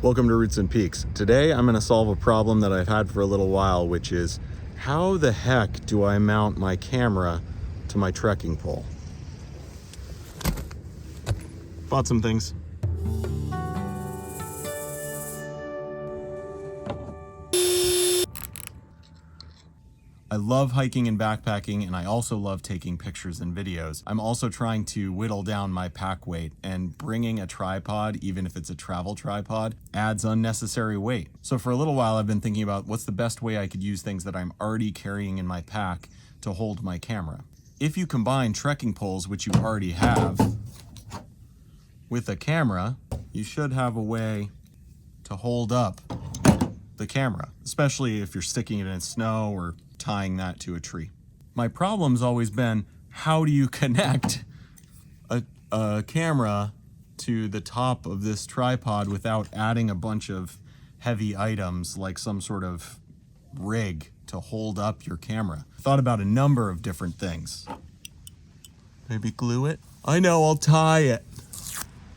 Welcome to Roots and Peaks. Today I'm going to solve a problem that I've had for a little while, which is how the heck do I mount my camera to my trekking pole? Bought some things. I love hiking and backpacking, and I also love taking pictures and videos. I'm also trying to whittle down my pack weight, and bringing a tripod, even if it's a travel tripod, adds unnecessary weight. So for a little while I've been thinking about what's the best way I could use things that I'm already carrying in my pack to hold my camera. If you combine trekking poles, which you already have, with a camera, you should have a way to hold up the camera, especially if you're sticking it in snow or tying that to a tree. My problem's always been, how do you connect a camera to the top of this tripod without adding a bunch of heavy items like some sort of rig to hold up your camera? Thought about a number of different things. Maybe glue it? I know, I'll tie it.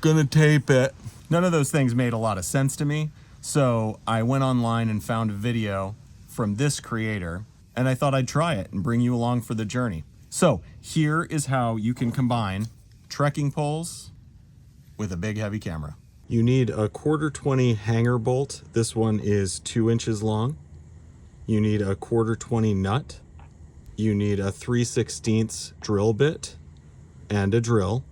Gonna tape it. None of those things made a lot of sense to me, so I went online and found a video from this creator, and I thought I'd try it and bring you along for the journey. So here is how you can combine trekking poles with a big heavy camera. You need a 1/4-20 hanger bolt. This one is 2 inches long. You need a 1/4-20 nut. You need a 3/16 drill bit and a drill.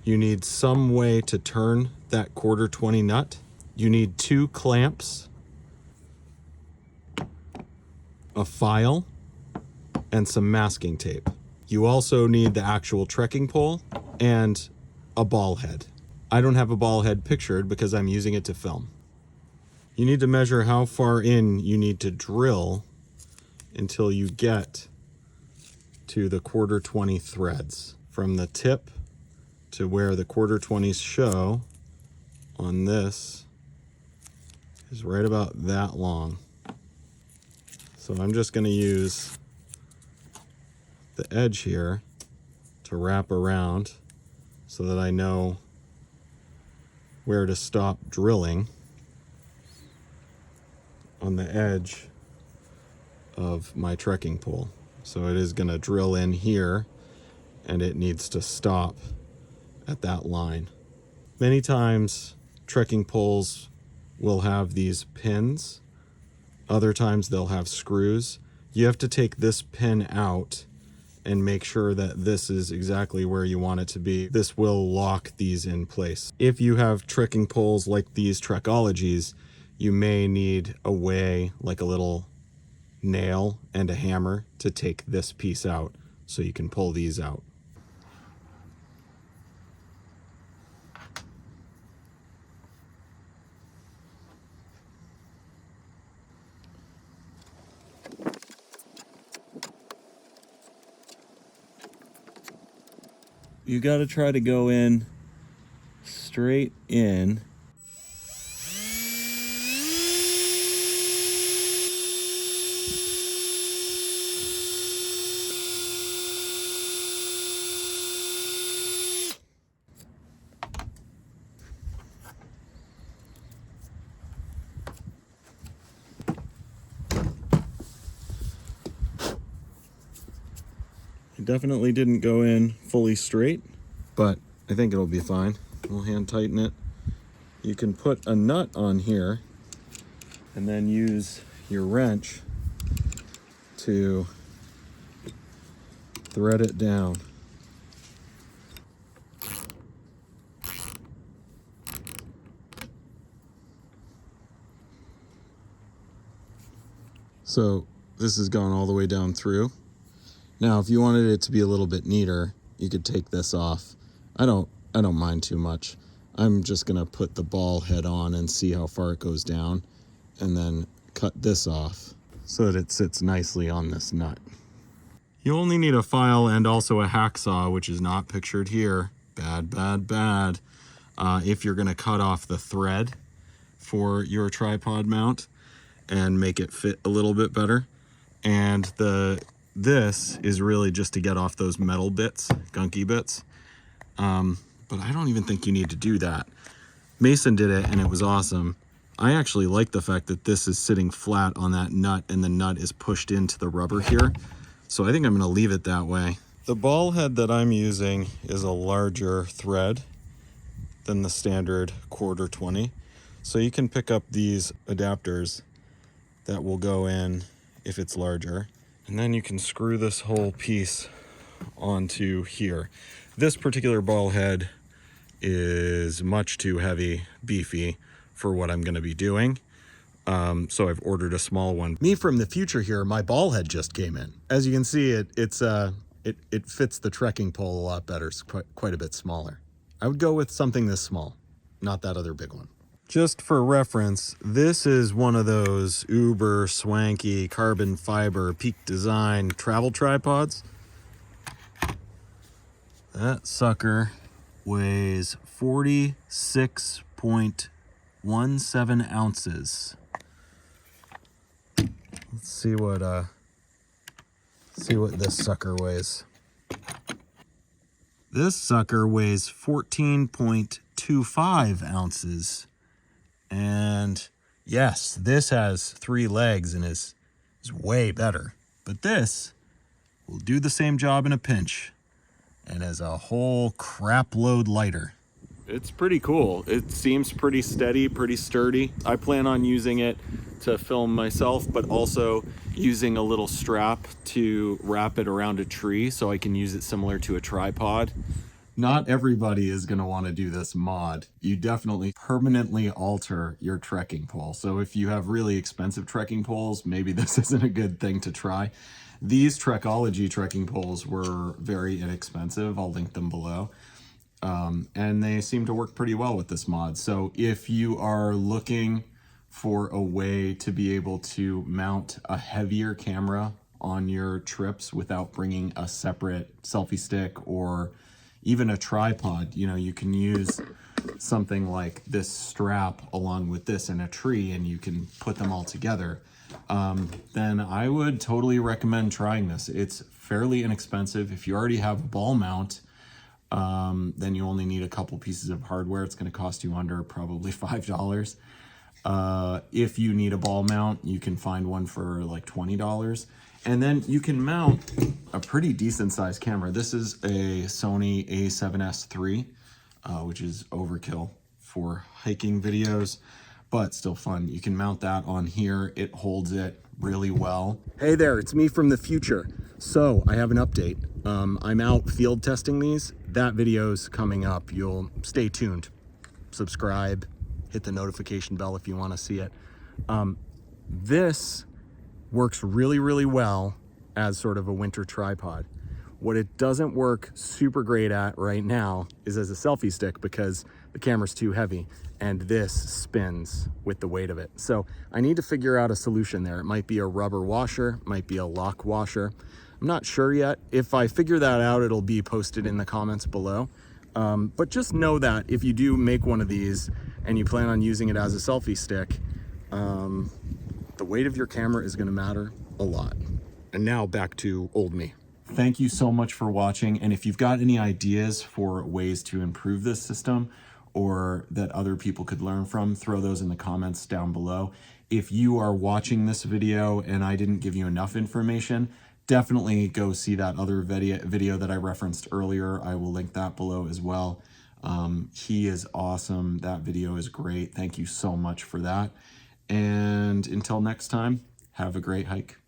You need some way to turn that 1/4-20 nut. You need 2 clamps, a file, and some masking tape. You also need the actual trekking pole and a ball head. I don't have a ball head pictured because I'm using it to film. You need to measure how far in you need to drill until you get to the 1/4-20 threads. From the tip to where the 1/4-20s show on this is right about that long. So I'm just going to use the edge here to wrap around so that I know where to stop drilling on the edge of my trekking pole. So it is going to drill in here, and it needs to stop at that line. Many times trekking poles will have these pins. Other times they'll have screws. You have to take this pin out and make sure that this is exactly where you want it to be. This will lock these in place. If you have trekking poles like these Trekologies, you may need a way, like a little nail and a hammer, to take this piece out so you can pull these out. You got to try to go in straight in. Definitely didn't go in fully straight, but I think it'll be fine. We'll hand tighten it. You can put a nut on here and then use your wrench to thread it down. So this has gone all the way down through. Now, if you wanted it to be a little bit neater, you could take this off. I don't mind too much. I'm just gonna put the ball head on and see how far it goes down, and then cut this off so that it sits nicely on this nut. You only need a file and also a hacksaw, which is not pictured here. Bad, bad, bad. If you're gonna cut off the thread for your tripod mount and make it fit a little bit better. And this is really just to get off those metal bits, gunky bits. But I don't even think you need to do that. Mason did it and it was awesome. I actually like the fact that this is sitting flat on that nut and the nut is pushed into the rubber here. So I think I'm going to leave it that way. The ball head that I'm using is a larger thread than the standard 1/4 20. So you can pick up these adapters that will go in if it's larger. And then you can screw this whole piece onto here. This particular ball head is much too heavy, beefy for what I'm going to be doing. So I've ordered a small one. Me from the future here, my ball head just came in. As you can see, it fits the trekking pole a lot better. It's quite a bit smaller. I would go with something this small, not that other big one. Just for reference, this is one of those uber swanky carbon fiber peak design travel tripods. That sucker weighs 46.17 ounces. Let's see what this sucker weighs. This sucker weighs 14.25 ounces. And yes, this has 3 legs and is way better. But this will do the same job in a pinch and is a whole crap load lighter. It's pretty cool. It seems pretty steady, pretty sturdy. I plan on using it to film myself, but also using a little strap to wrap it around a tree so I can use it similar to a tripod. Not everybody is going to want to do this mod. You definitely permanently alter your trekking pole. So if you have really expensive trekking poles, maybe this isn't a good thing to try. These Trekology trekking poles were very inexpensive. I'll link them below. And they seem to work pretty well with this mod. So if you are looking for a way to be able to mount a heavier camera on your trips without bringing a separate selfie stick or even a tripod, you know, you can use something like this strap along with this in a tree and you can put them all together, then I would totally recommend trying this. It's fairly inexpensive. If you already have a ball mount, then you only need a couple pieces of hardware. It's going to cost you under probably $5. If you need a ball mount, you can find one for like $20. And then you can mount a pretty decent sized camera. This is a Sony a7S III, which is overkill for hiking videos, but still fun. You can mount that on here. It holds it really well. Hey there, it's me from the future. So I have an update. I'm out field testing these. That video's coming up. You'll stay tuned. Subscribe, hit the notification bell if you want to see it. This works really, really well as sort of a winter tripod. What it doesn't work super great at right now is as a selfie stick because the camera's too heavy and this spins with the weight of it. So I need to figure out a solution there. It might be a rubber washer, might be a lock washer. I'm not sure yet. If I figure that out, it'll be posted in the comments below. But just know that if you do make one of these and you plan on using it as a selfie stick, the weight of your camera is going to matter a lot. And now back to old me. Thank you so much for watching. And if you've got any ideas for ways to improve this system or that other people could learn from, throw those in the comments down below. If you are watching this video and I didn't give you enough information, definitely go see that other video that I referenced earlier. I will link that below as well. He is awesome. That video is great. Thank you so much for that. And until next time, have a great hike.